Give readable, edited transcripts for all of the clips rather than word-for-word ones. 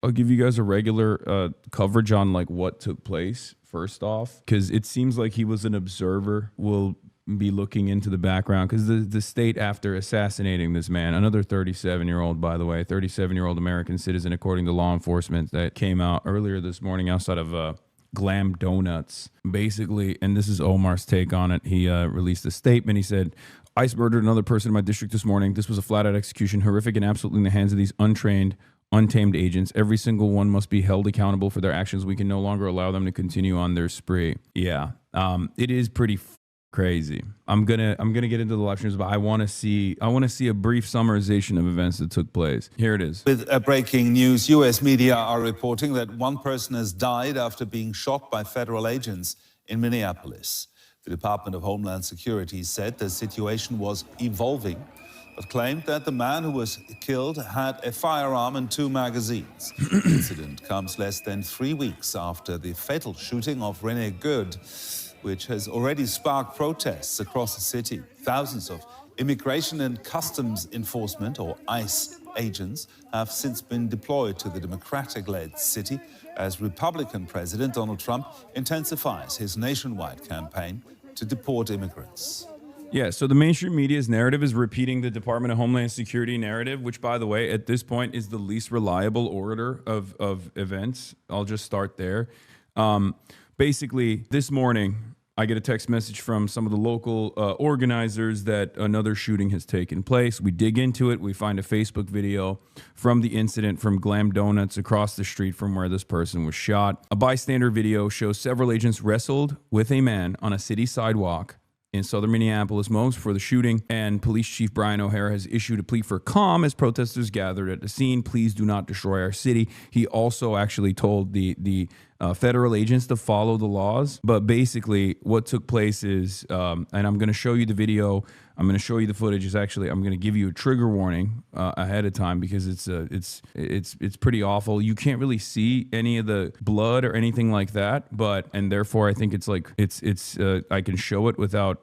I'll give you guys a regular coverage on like what took place first off, because it seems like he was an observer. We'll be looking into the background because the state, after assassinating this man, another 37-year-old, by the way, 37-year-old American citizen, according to law enforcement, that came out earlier this morning outside of Glam Donuts, basically, and this is Omar's take on it. He released a statement. He said, ICE murdered another person in my district this morning. This was a flat-out execution, horrific and absolutely in the hands of these untrained, untamed agents. Every single one must be held accountable for their actions. We can no longer allow them to continue on their spree. Yeah, it is pretty crazy. I'm gonna get into the live streams, but I want to see a brief summarization of events that took place. Here it is. With breaking news, U.S. media are reporting that one person has died after being shot by federal agents in Minneapolis. The Department of Homeland Security said the situation was evolving, but claimed that the man who was killed had a firearm and 2 magazines. The incident comes less than 3 weeks after the fatal shooting of Rene Good, which has already sparked protests across the city. Thousands of Immigration and Customs Enforcement, or ICE, agents have since been deployed to the Democratic-led city as Republican President Donald Trump intensifies his nationwide campaign to deport immigrants. Yeah, so the mainstream media's narrative is repeating the Department of Homeland Security narrative, which, by the way, at this point is the least reliable order of events. I'll just start there. Basically, this morning, I get a text message from some of the local organizers that another shooting has taken place. We dig into it. We find a Facebook video from the incident from Glam Donuts across the street from where this person was shot. A bystander video shows several agents wrestled with a man on a city sidewalk in southern Minneapolis moments before the shooting, and Police Chief Brian O'Hara has issued a plea for calm as protesters gathered at the scene. Please do not destroy our city. He also actually told the federal agents to follow the laws. But basically what took place is, and I'm going to show you the video, I'm going to show you the footage, is actually, I'm going to give you a trigger warning ahead of time because it's pretty awful. You can't really see any of the blood or anything like that, and therefore I think it's like, I can show it without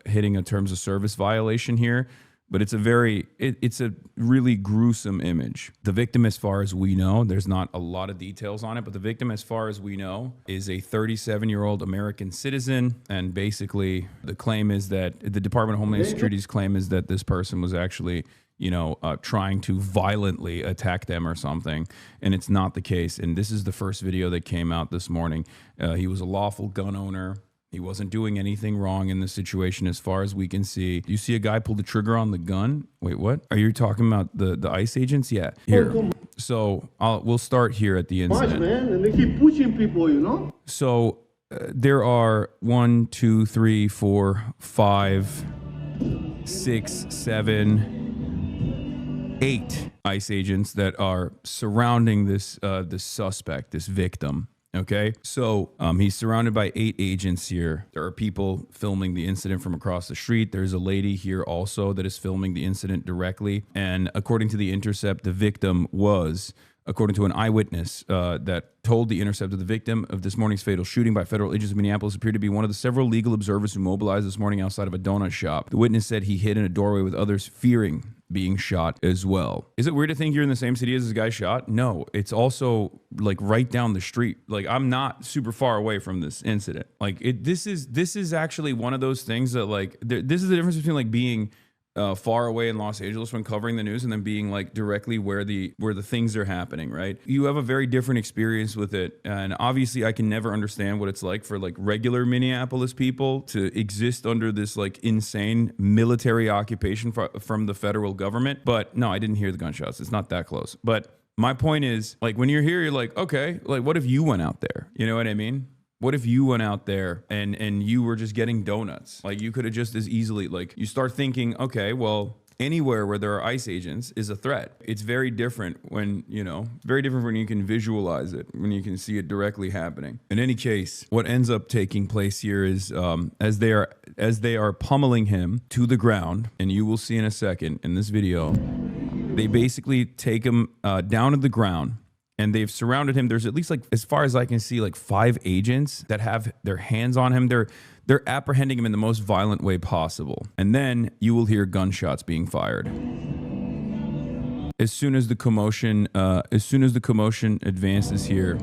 hitting a terms of service violation here. But it's a really gruesome image. The victim, as far as we know, there's not a lot of details on it, but the victim, as far as we know, is a 37-year-old American citizen. And basically, the claim is that the Department of Homeland Security's claim is that this person was actually, trying to violently attack them or something. And it's not the case. And this is the first video that came out this morning. He was a lawful gun owner. He wasn't doing anything wrong in this situation as far as we can see. You see a guy pull the trigger on the gun? Wait, what? Are you talking about the ICE agents? Yeah, here. So we'll start here at the incident. Watch, man, and they keep pushing people, So there are 1, 2, 3, 4, 5, 6, 7, 8 ICE agents that are surrounding this suspect, this victim. Okay, so he's surrounded by 8 agents here. There are people filming the incident from across the street. There's a lady here also that is filming the incident directly. And according to The Intercept, the victim was, according to an eyewitness that told The Intercept, that the victim of this morning's fatal shooting by federal agents in Minneapolis appeared to be one of the several legal observers who mobilized this morning outside of a donut shop. The witness said he hid in a doorway with others, fearing being shot as well. Is it weird to think you're in the same city as this guy shot? No, it's also like right down the street. Like, I'm not super far away from this incident. Like, this is actually one of those things that, like, this is the difference between like being far away in Los Angeles when covering the news and then being like directly where the things are happening, right? You have a very different experience with it. And obviously I can never understand what it's like for like regular Minneapolis people to exist under this like insane military occupation from the federal government. But no, I didn't hear the gunshots. It's not that close. But my point is, like, when you're here, you're like, okay, like, what if you went out there? You know what I mean? What if you went out there and you were just getting donuts? Like, you could have just as easily, like, you start thinking, okay, well, anywhere where there are ICE agents is a threat. It's very different when, very different when you can visualize it, when you can see it directly happening. In any case, what ends up taking place here is as they are pummeling him to the ground, and you will see in a second in this video, they basically take him down to the ground. And they've surrounded him. There's at least, like, as far as I can see, like 5 agents that have their hands on him. They're apprehending him in the most violent way possible. And then you will hear gunshots being fired. as soon as the commotion advances here,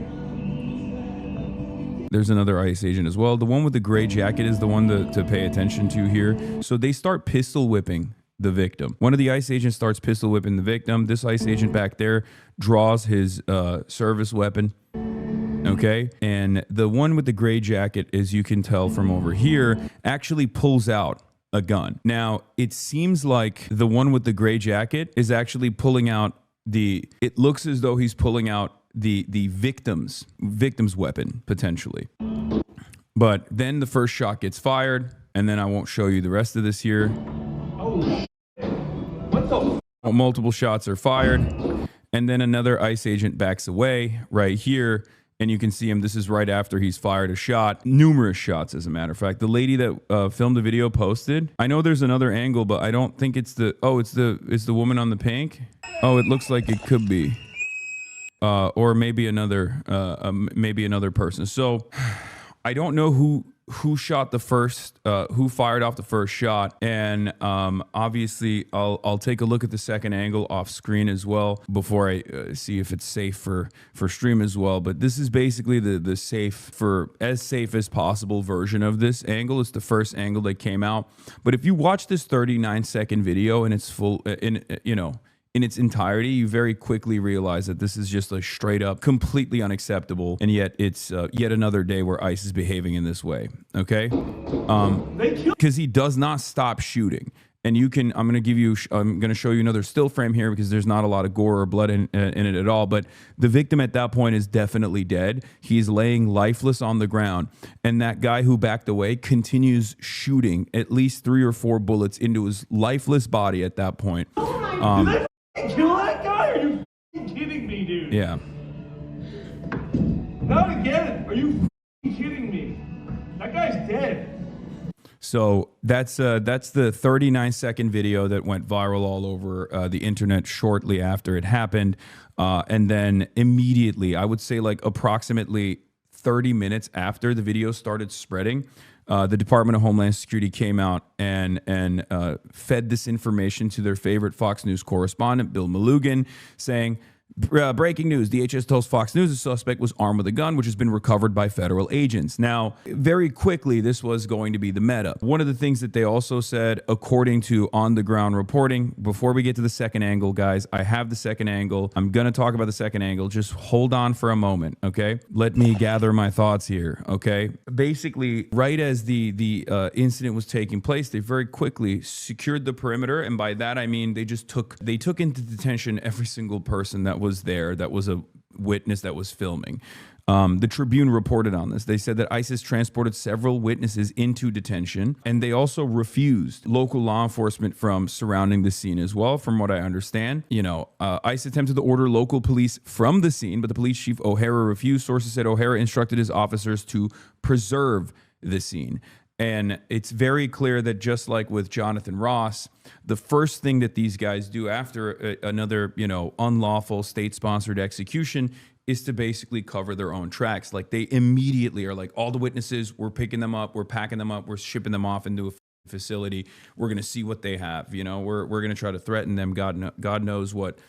there's another ICE agent as well. The one with the gray jacket is the one to pay attention to here. So they start pistol whipping the victim. One of the ICE agents starts pistol whipping the victim. This ICE agent back there draws his service weapon. Okay. And the one with the gray jacket, as you can tell from over here, actually pulls out a gun. Now, it seems like the one with the gray jacket is actually pulling out it looks as though he's pulling out the victim's weapon, potentially. But then the first shot gets fired, and then I won't show you the rest of this here. Oh, what the? Multiple shots are fired, and then another ICE agent backs away right here, and you can see him. This is right after he's fired a shot, numerous shots, as a matter of fact. The lady that filmed the video posted. I know there's another angle, but I don't think it's the. Oh, it's the woman on the pink. Oh, it looks like it could be. Or maybe another person. So I don't know who shot the first, who fired off the first shot, and obviously I'll take a look at the second angle off screen as well before I see if it's safe for stream as well. But this is basically the as safe as possible version of this angle. It's the first angle that came out. But if you watch this 39-second video in its full, in its entirety, you very quickly realize that this is just a straight up, completely unacceptable, and yet it's yet another day where ICE is behaving in this way. Okay, because he does not stop shooting. And I'm going to show you another still frame here because there's not a lot of gore or blood in it at all. But the victim at that point is definitely dead. He's laying lifeless on the ground. And that guy who backed away continues shooting at least 3 or 4 bullets into his lifeless body at that point. Kill that guy? Are you kidding me, dude? Yeah. Not again. Are you kidding me? That guy's dead. So that's the 39-second video that went viral all over the internet shortly after it happened. And then immediately, I would say like approximately 30 minutes after the video started spreading, the Department of Homeland Security came out and fed this information to their favorite Fox News correspondent, Bill Malugin, saying, breaking news, DHS tells Fox News the suspect was armed with a gun, which has been recovered by federal agents. Now, very quickly, this was going to be the meta. One of the things that they also said, according to on-the-ground reporting, before we get to the second angle, guys, I have the second angle. I'm going to talk about the second angle. Just hold on for a moment, okay? Let me gather my thoughts here, okay? Basically, right as the incident was taking place, they very quickly secured the perimeter, and by that I mean they took into detention every single person that was there, that was a witness that was filming. The Tribune reported on this. They said that ISIS transported several witnesses into detention, and they also refused local law enforcement from surrounding the scene as well, from what I understand. ICE attempted to order local police from the scene, but the police chief O'Hara refused. Sources said O'Hara instructed his officers to preserve the scene. And it's very clear that just like with Jonathan Ross, the first thing that these guys do after another, unlawful state-sponsored execution is to basically cover their own tracks. Like they immediately are like, all the witnesses, we're picking them up, we're packing them up, we're shipping them off into a facility. We're going to see what they have. We're going to try to threaten them. God knows what.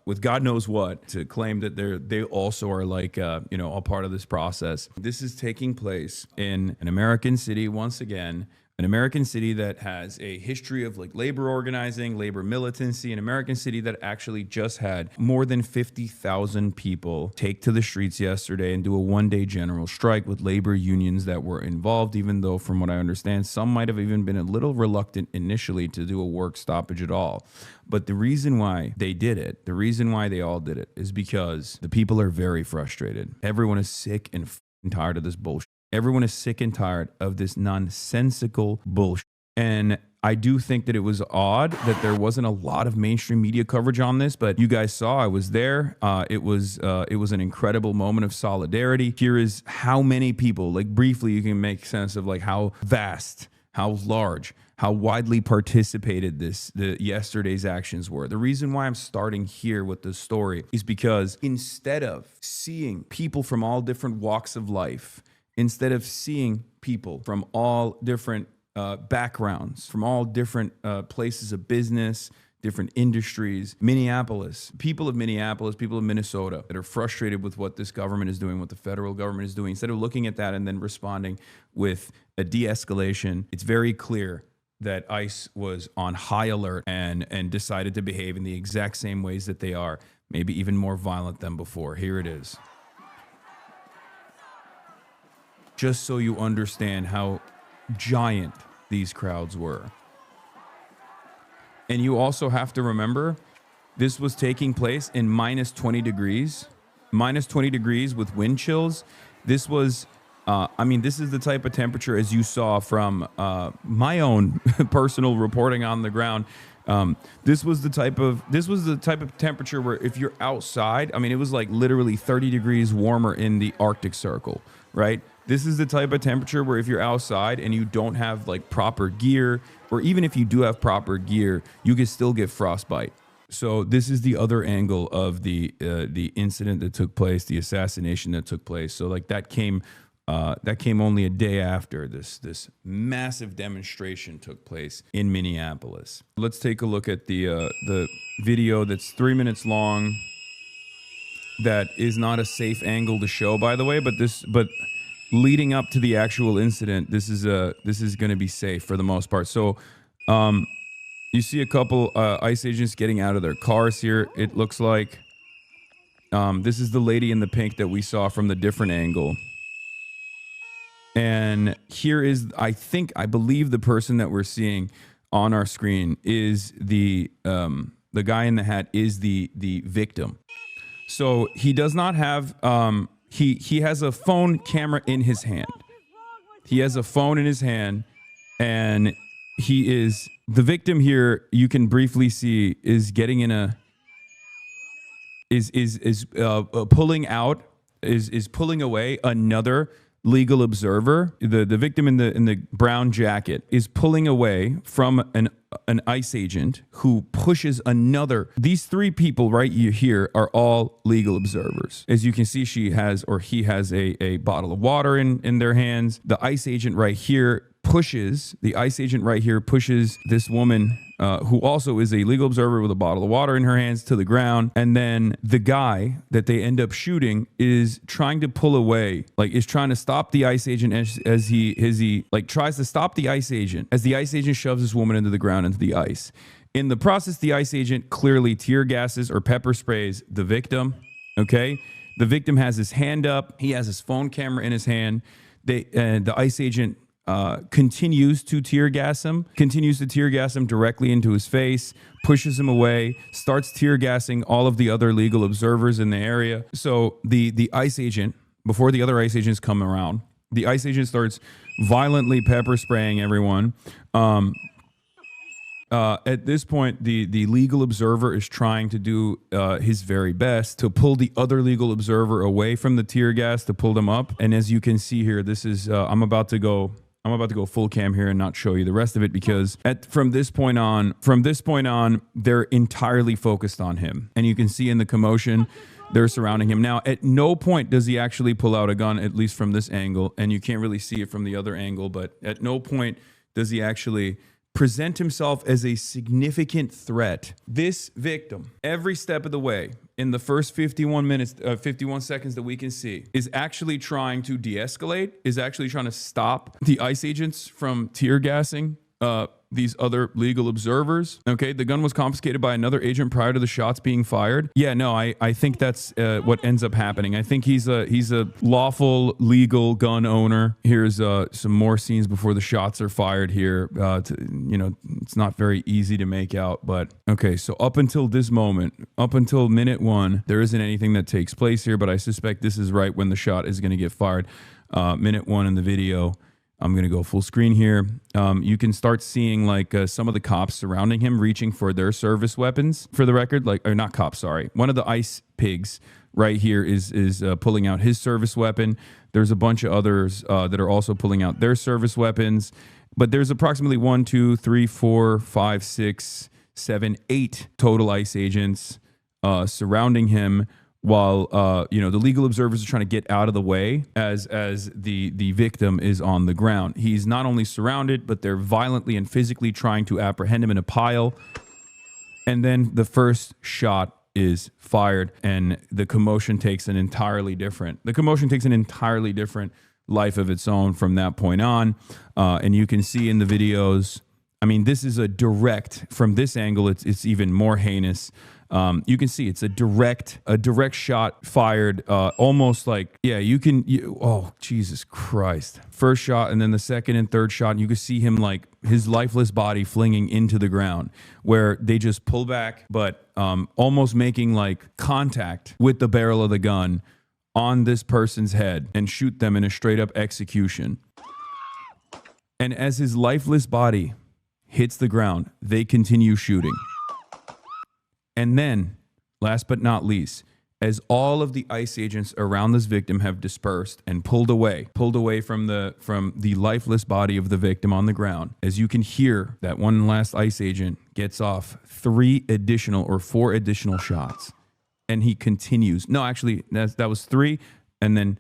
With God knows what, to claim that they also are like, a part of this process. This is taking place in an American city, once again, an American city that has a history of like labor organizing, labor militancy, an American city that actually just had more than 50,000 people take to the streets yesterday and do a one-day general strike with labor unions that were involved, even though from what I understand, some might have even been a little reluctant initially to do a work stoppage at all. But the reason why they did it, the reason why they all did it is because the people are very frustrated. Everyone is sick and tired of this bullshit. Everyone is sick and tired of this nonsensical bullshit. And I do think that it was odd that there wasn't a lot of mainstream media coverage on this, but you guys saw I was there. It was an incredible moment of solidarity. Here is how many people, like briefly, you can make sense of like how vast, how large, how widely participated yesterday's actions were. The reason why I'm starting here with this story is because instead of seeing people from all different walks of life, instead of seeing people from all different backgrounds, from all different places of business, different industries. Minneapolis, people of Minnesota that are frustrated with what this government is doing, what the federal government is doing, instead of looking at that and then responding with a de-escalation, it's very clear that ICE was on high alert and decided to behave in the exact same ways that they are, maybe even more violent than before. Here it is. Just so you understand how giant these crowds were. And you also have to remember, this was taking place in minus 20 degrees with wind chills. This was, this is the type of temperature, as you saw from my own personal reporting on the ground. This was the type of temperature where if you're outside, it was like literally 30 degrees warmer in the Arctic Circle, right? This is the type of temperature where if you're outside and you don't have like proper gear, or even if you do have proper gear, you can still get frostbite. So this is the other angle of the incident that took place, the assassination that took place. So like that came only a day after this massive demonstration took place in Minneapolis. Let's take a look at the video that's 3 minutes long. That is not a safe angle to show, by the way, but leading up to the actual incident, this is going to be safe for the most part. So you see a couple ICE agents getting out of their cars here. It looks like this is the lady in the pink that we saw from the different angle. And here is, I believe the person that we're seeing on our screen is the guy in the hat is the victim. So he does not have, he has a phone camera in his hand. He has a phone in his hand, and he is, the victim here, you can briefly see, is getting in a, pulling out, is pulling away another legal observer. The victim in the brown jacket is pulling away from an ICE agent who pushes another. These three people right here are all legal observers. As you can see, he has a bottle of water in their hands. The ICE agent right here pushes this woman who also is a legal observer with a bottle of water in her hands to the ground. And then the guy that they end up shooting is trying to pull away, is trying to stop the ICE agent as he tries to stop the ICE agent as the ICE agent shoves this woman into the ground, into the ice. In the process, the ICE agent clearly tear gases or pepper sprays the victim. Okay. The victim has his hand up. He has his phone camera in his hand. The ICE agent continues to tear gas him directly into his face, pushes him away, starts tear gassing all of the other legal observers in the area. So the ICE agent, before the other ICE agents come around, the ICE agent starts violently pepper spraying everyone. At this point, the legal observer is trying to do his very best to pull the other legal observer away from the tear gas, to pull them up. And as you can see here, this is I'm about to go full cam here and not show you the rest of it, because from this point on, they're entirely focused on him. And you can see in the commotion, they're surrounding him. Now, at no point does he actually pull out a gun, at least from this angle, and you can't really see it from the other angle, but at no point does he actually present himself as a significant threat. This victim, every step of the way, in the first 51 seconds that we can see, is actually trying to de-escalate, is actually trying to stop the ICE agents from tear gassing these other legal observers. Okay, the gun was confiscated by another agent prior to the shots being fired. Yeah, no, I think that's what ends up happening. I think he's a lawful, legal gun owner. Here's some more scenes before the shots are fired here. It's not very easy to make out, but okay, so up until this moment, up until minute 1, there isn't anything that takes place here, but I suspect this is right when the shot is going to get fired. Minute 1 in the video. I'm going to go full screen here. You can start seeing some of the cops surrounding him, reaching for their service weapons, for the record, or not cops, sorry. One of the ICE pigs right here is pulling out his service weapon. There's a bunch of others that are also pulling out their service weapons, but there's approximately 1, 2, 3, 4, 5, 6, 7, 8 total ICE agents surrounding him, while the legal observers are trying to get out of the way as the victim is on the ground. He's not only surrounded, but they're violently and physically trying to apprehend him in a pile. And then the first shot is fired, and the commotion takes an entirely different life of its own from that point on. And you can see in the videos, I mean, this is a direct, from this angle, it's even more heinous. You can see it's a direct shot fired, almost like, yeah, oh, Jesus Christ. First shot, and then the second and third shot, and you can see him like his lifeless body flinging into the ground, where they just pull back, but almost making like contact with the barrel of the gun on this person's head and shoot them in a straight up execution. And as his lifeless body hits the ground, they continue shooting. And then, last but not least, as all of the ICE agents around this victim have dispersed and pulled away from the lifeless body of the victim on the ground, as you can hear, that one last ICE agent gets off 4 additional shots. And he continues. No, actually, that was 3. And then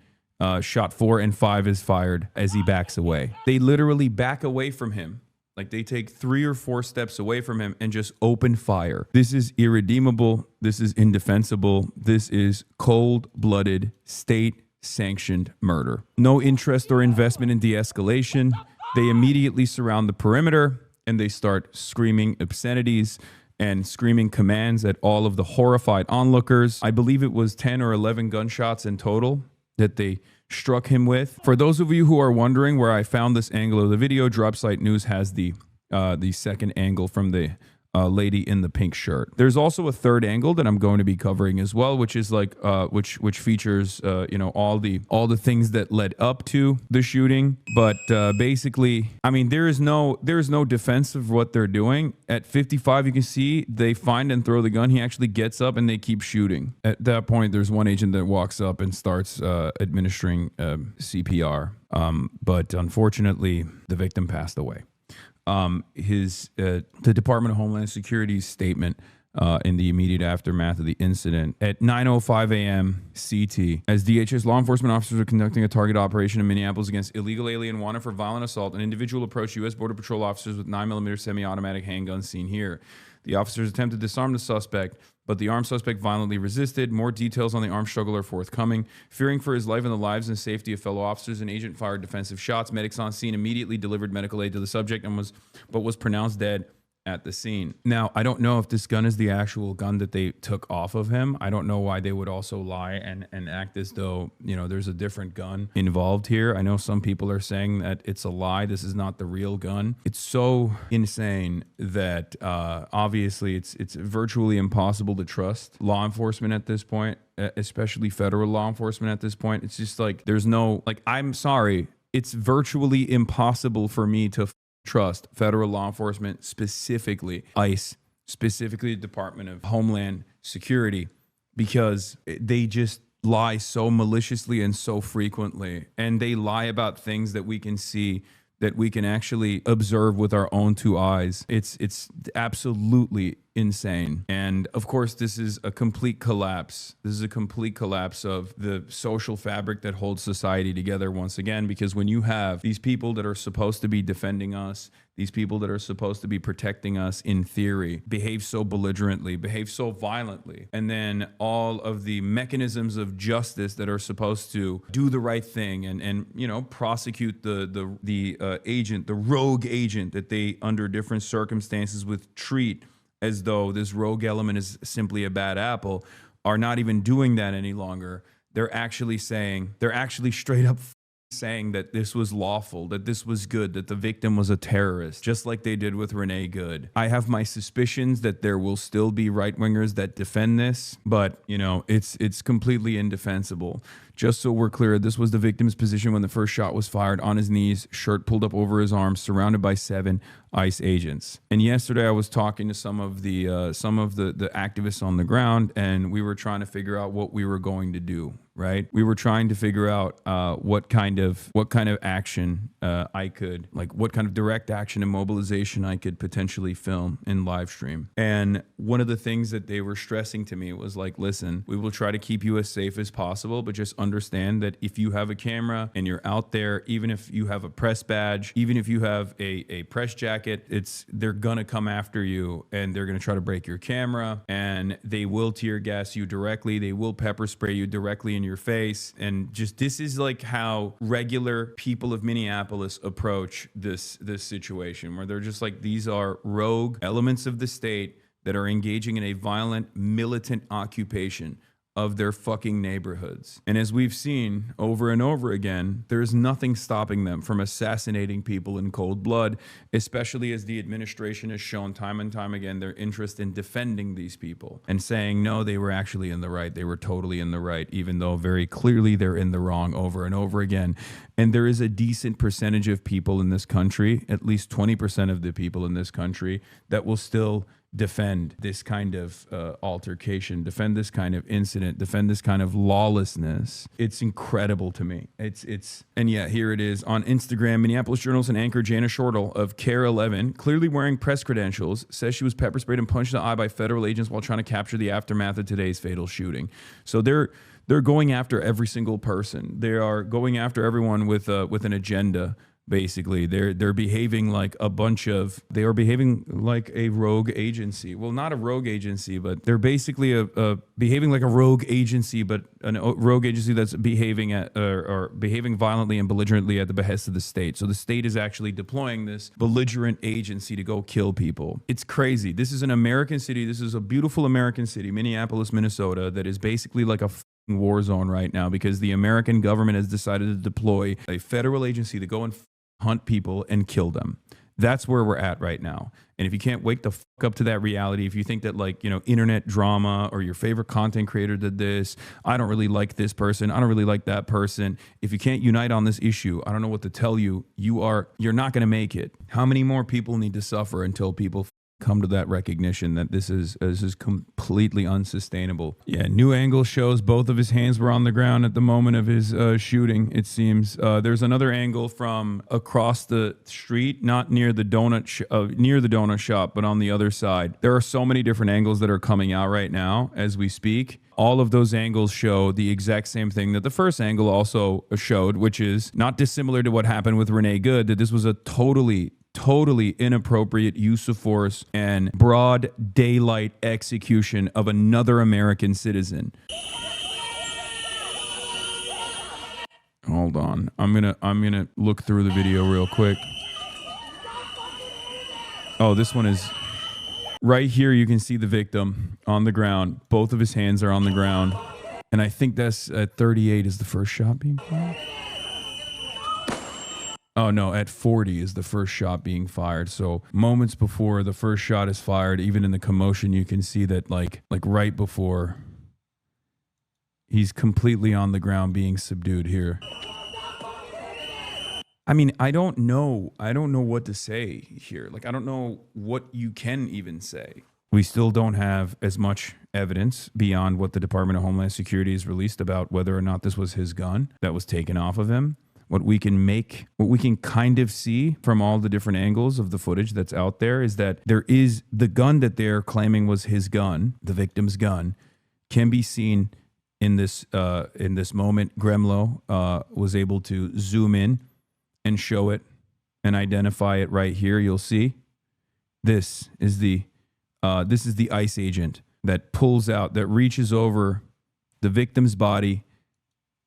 shot 4 and 5 is fired as he backs away. They literally back away from him. Like they take 3 or 4 steps away from him and just open fire. This is irredeemable. This is indefensible. This is cold-blooded, state-sanctioned murder. No interest or investment in de-escalation. They immediately surround the perimeter and they start screaming obscenities and screaming commands at all of the horrified onlookers. I believe it was 10 or 11 gunshots in total that they struck him with. For those of you who are wondering where I found this angle of the video, Dropsite News has the second angle from the lady in the pink shirt. There's also a third angle that I'm going to be covering as well, which is like which features all the things that led up to the shooting. But basically, I mean, there is no defense of what they're doing. At 55, you can see they find and throw the gun. He actually gets up and they keep shooting. At that point, there's one agent that walks up and starts administering CPR. But unfortunately, the victim passed away. The Department of Homeland Security's statement in the immediate aftermath of the incident at 9:05 a.m. CT, as DHS law enforcement officers are conducting a target operation in Minneapolis against illegal alien wanted for violent assault, an individual approached U.S. Border Patrol officers with 9mm semi-automatic handguns seen here. The officers attempted to disarm the suspect, but the armed suspect violently resisted. More details on the armed struggle are forthcoming. Fearing for his life and the lives and safety of fellow officers, an agent fired defensive shots. Medics on scene immediately delivered medical aid to the subject and was pronounced dead at the scene. Now, I don't know if this gun is the actual gun that they took off of him. I don't know why they would also lie and act as though, there's a different gun involved here. I know some people are saying that it's a lie. This is not the real gun. It's so insane that obviously it's virtually impossible to trust law enforcement at this point, especially federal law enforcement at this point. It's just like, I'm sorry. It's virtually impossible for me to trust federal law enforcement, specifically ICE, specifically the Department of Homeland Security, because they just lie so maliciously and so frequently. And they lie about things that we can see, that we can actually observe with our own 2 eyes. It's absolutely insane. And of course, this is a complete collapse. This is a complete collapse of the social fabric that holds society together once again, because when you have these people that are supposed to be defending us, these people that are supposed to be protecting us in theory, behave so belligerently, behave so violently, and then all of the mechanisms of justice that are supposed to do the right thing and prosecute the agent, the rogue agent that they under different circumstances would treat as though this rogue element is simply a bad apple, are not even doing that any longer. They're actually straight up saying that this was lawful, that this was good, that the victim was a terrorist, just like they did with Renee Good. I have my suspicions that there will still be right-wingers that defend this, but it's completely indefensible. Just so we're clear, this was the victim's position when the first shot was fired, on his knees, shirt pulled up over his arms, surrounded by 7 ICE agents. And yesterday I was talking to some of the activists on the ground, and we were trying to figure out what we were going to do. right? We were trying to figure out what kind of action I could, like what kind of direct action and mobilization I could potentially film and live stream. And one of the things that they were stressing to me was like, listen, we will try to keep you as safe as possible, but just understand that if you have a camera and you're out there, even if you have a press badge, even if you have a press jacket, they're gonna come after you and they're gonna try to break your camera, and they will tear gas you directly. They will pepper spray you directly in your face. And just, this is like how regular people of Minneapolis approach this situation, where they're just like, these are rogue elements of the state that are engaging in a violent, militant occupation of their fucking neighborhoods. And as we've seen over and over again, there's nothing stopping them from assassinating people in cold blood, especially as the administration has shown time and time again their interest in defending these people and saying, no, they were actually in the right. They were totally in the right, even though very clearly they're in the wrong over and over again. And there is a decent percentage of people in this country, at least 20% of the people in this country, that will still defend this kind of altercation, defend this kind of incident, defend this kind of lawlessness. It's incredible to me. And yeah, here it is on Instagram. Minneapolis journalist and anchor Jana Shortle of KARE 11, clearly wearing press credentials, says she was pepper sprayed and punched in the eye by federal agents while trying to capture the aftermath of today's fatal shooting. So they're going after every single person. They are going after everyone with an agenda. Basically, they're behaving like they are behaving like a rogue agency. Well, not a rogue agency, but they're basically behaving like a rogue agency, but a rogue agency that's behaving or behaving violently and belligerently at the behest of the state. So the state is actually deploying this belligerent agency to go kill people. It's crazy. This is an American city. This is a beautiful American city, Minneapolis, Minnesota, that is basically like a war zone right now because the American government has decided to deploy a federal agency to go and hunt people and kill them. That's where we're at right now. And if you can't wake the fuck up to that reality, if you think that, like, you know, internet drama or your favorite content creator did this, I don't really like this person, I don't really like that person. If you can't unite on this issue, I don't know what to tell you. You're not going to make it. How many more people need to suffer until people come to that recognition that this is completely unsustainable? Yeah, new angle shows both of his hands were on the ground at the moment of his shooting, it seems. There's another angle from across the street, not near the donut shop, but on the other side. There are so many different angles that are coming out right now as we speak. All of those angles show the exact same thing that the first angle also showed, which is not dissimilar to what happened with Renee Good, that this was a totally inappropriate use of force and broad daylight execution of another American citizen. Hold on. I'm gonna look through the video real quick. Oh, this one is right here. You can see the victim on the ground. Both of his hands are on the ground. And I think that's at 38 is the first shot being fired. Oh, no, at 40 is the first shot being fired. So moments before the first shot is fired, even in the commotion, you can see that like right before, he's completely on the ground being subdued here. I mean, I don't know what to say here. Like, I don't know what you can even say. We still don't have as much evidence beyond what the Department of Homeland Security has released about whether or not this was his gun that was taken off of him. What we can kind of see from all the different angles of the footage that's out there is that there is the gun that they're claiming was his gun, the victim's gun, can be seen in this moment. Gremlo was able to zoom in and show it and identify it right here. You'll see this is the ICE agent that pulls out, that reaches over the victim's body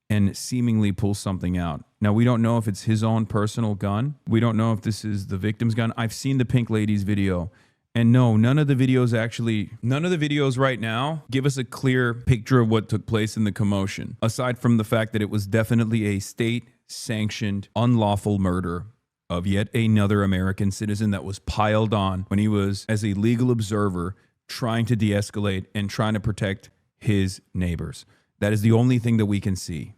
and seemingly pulls something out. Now, we don't know if it's his own personal gun. We don't know if this is the victim's gun. I've seen the Pink Lady's video. And no, none of the videos right now give us a clear picture of what took place in the commotion, aside from the fact that it was definitely a state-sanctioned, unlawful murder of yet another American citizen that was piled on when he was, as a legal observer, trying to de-escalate and trying to protect his neighbors. That is the only thing that we can see.